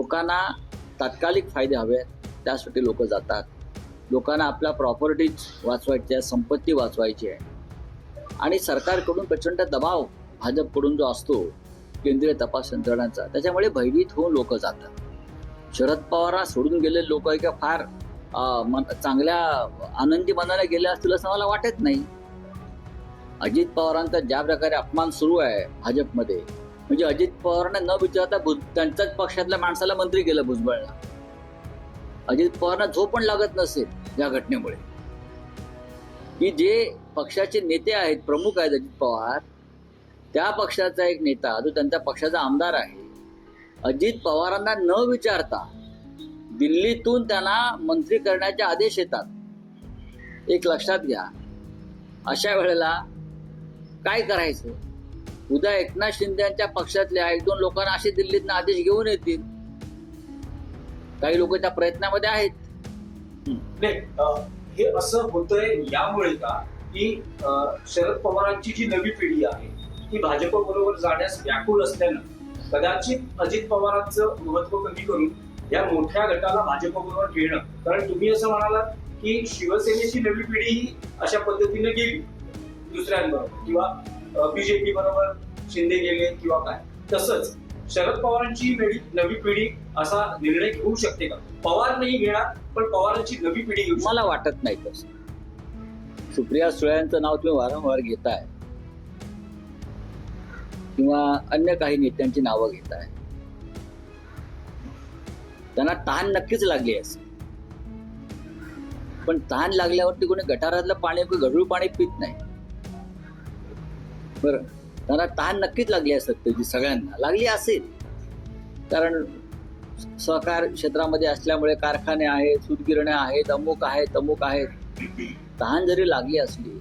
लोकांना तात्कालिक फायदे हवे त्यासाठी लोक जातात. लोकांना आपल्या प्रॉपर्टीज वाचवायच्या, संपत्ती वाचवायची आहे आणि सरकारकडून प्रचंड दबाव भाजपकडून जो असतो केंद्रीय तपास यंत्रणांचा, त्याच्यामुळे भयभीत होऊन लोक जातात. शरद पवारांना सोडून गेलेले लोक किंवा फार चांगल्या आनंदी मनाला गेले असतील असं मला वाटत नाही. अजित पवारांचा ज्या प्रकारे अपमान सुरू आहे भाजपमध्ये, म्हणजे अजित पवारांना न विचारता त्यांच्याच पक्षातल्या माणसाला मंत्री केलं भुजबळला. अजित पवारांना झोप पण लागत नसेल या घटनेमुळे, की जे पक्षाचे नेते आहेत, प्रमुख आहेत अजित पवार, त्या पक्षाचा एक नेता जो त्यांच्या पक्षाचा आमदार आहे, अजित पवारांना न विचारता दिल्लीतून त्यांना मंत्री करण्याचे आदेश येतात. एक लक्षात घ्या, अशा वेळेला काय करायचं? उद्या एकनाथ शिंदे यांच्या पक्षातल्या 1-2 लोकांना असे दिल्लीतनं आदेश घेऊन येतील. काही लोक त्या प्रयत्नामध्ये आहेत. हे असं होतंय यामुळे का की शरद पवारांची जी नवी पिढी आहे ती भाजप बरोबर जाण्यास व्याकुळ असल्यानं कदाचित अजित पवारांचं महत्व कमी करून या मोठ्या गटाला भाजप बरोबर घेणं. कारण तुम्ही असं म्हणालात की शिवसेनेची नवी पिढी ही अशा पद्धतीने गेली दुसऱ्यांबरोबर किंवा बीजेपी बरोबर शिंदे गेले किंवा काय, तसंच शरद पवारांची नवी पिढी असा निर्णय घेऊ शकते का? पवार नाही घेणार पण पवारांची नवी पिढी घेऊ. मला वाटत नाही तसं. सुप्रिया सुळेंचं नाव तुम्ही वारंवार घेताय किंवा अन्य काही नेत्यांची नावं घेताय, त्यांना तहान नक्कीच लागली असेल. पण तहान लागल्यावरती कोणी गटारातलं पाणी गढूळ पाणी पित नाही. बरं, त्यांना तहान नक्कीच लागली असेल, त्याची सगळ्यांना लागली असेल. कारण सहकार क्षेत्रामध्ये असल्यामुळे कारखाने आहेत, सूतगिरण्या आहेत, अमुक आहेत, तमुक आहेत. तहान जरी लागली असली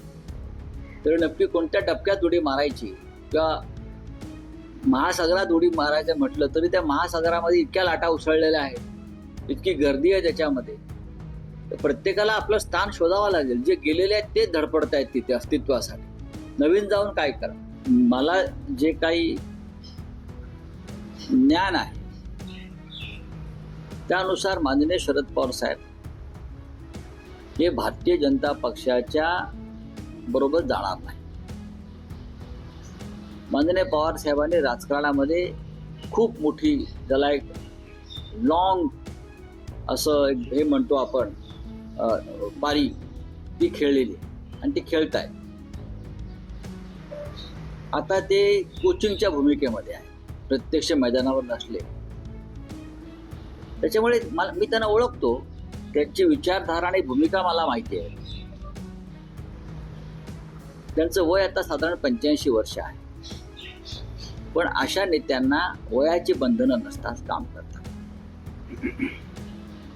तर नक्की कोणत्या टप्प्यात उडी मारायची किंवा महासागरात उडी मारायचं म्हटलं तरी त्या महासागरामध्ये इतक्या लाटा उसळलेल्या आहेत, इतकी गर्दी आहे त्याच्यामध्ये. प्रत्येकाला आपलं स्थान शोधावं लागेल. जे गेलेले आहेत ते धडपडत आहेत तिथे अस्तित्वासाठी. नवीन जाऊन काय करा? मला जे काही ज्ञान आहे त्यानुसार माननीय शरद पवार साहेब हे भारतीय जनता पक्षाच्या बरोबर जाणार नाही. माननीय पवार साहेबांनी राजकारणामध्ये खूप मोठी, त्याला एक लॉंग असं एक हे म्हणतो आपण पारी, ती खेळलेली आणि ती खेळताय. आता ते कोचिंगच्या भूमिकेमध्ये आहे, प्रत्यक्ष मैदानावर नसले. त्याच्यामुळे मी त्यांना ओळखतो, त्यांची विचारधारा आणि भूमिका मला माहिती आहे. त्यांचं वय आता साधारण 85 वर्ष आहे. पण अशा नेत्यांना वयाची बंधनं नसतात, काम करतात.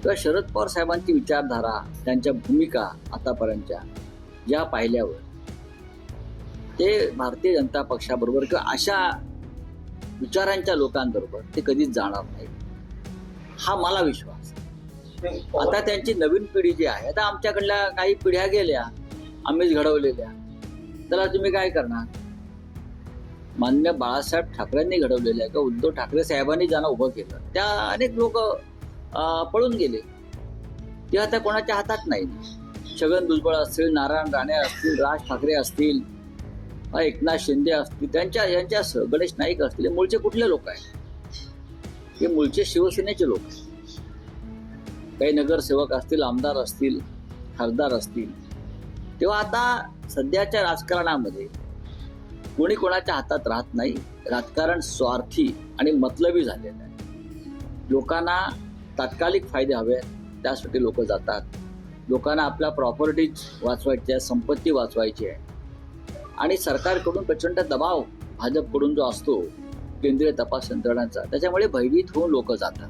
तर शरद पवार साहेबांची विचारधारा, त्यांच्या भूमिका आतापर्यंतच्या ज्या पाहिल्यावर, ते भारतीय जनता पक्षाबरोबर किंवा अशा विचारांच्या लोकांबरोबर ते कधीच जाणार नाही, हा मला विश्वास. आता त्यांची नवीन पिढी जी आहे, आता आमच्याकडल्या काही पिढ्या गेल्या, आम्हीच घडवलेल्या, त्याला तुम्ही काय करणार? माननीय बाळासाहेब ठाकरेंनी घडवलेल्या किंवा उद्धव ठाकरे साहेबांनी ज्यांना उभं केलं, त्या अनेक लोक पळून गेले. ते आता कोणाच्या हातात नाही. छगन भुजबळ असतील, नारायण राणे असतील, राज ठाकरे असतील, एकनाथ शिंदे असतील, यांच्या गणेश नाईक असतील, हे मूळचे कुठले लोक आहेत? हे मूळचे शिवसेनेचे लोक आहेत. काही नगरसेवक असतील, आमदार असतील, खासदार असतील. तेव्हा आता सध्याच्या राजकारणामध्ये कोणी कोणाच्या हातात राहत नाही. राजकारण स्वार्थी आणि मतलबी झालेलं आहे. लोकांना तात्कालिक फायदे हवे त्यासाठी लोक जातात. लोकांना आपल्या प्रॉपर्टीज वाचवायच्या, संपत्ती वाचवायची आहे आणि सरकारकडून प्रचंड दबाव भाजपकडून जो असतो केंद्रीय तपास यंत्रणांचा, त्याच्यामुळे भयभीत होऊन लोक जातात.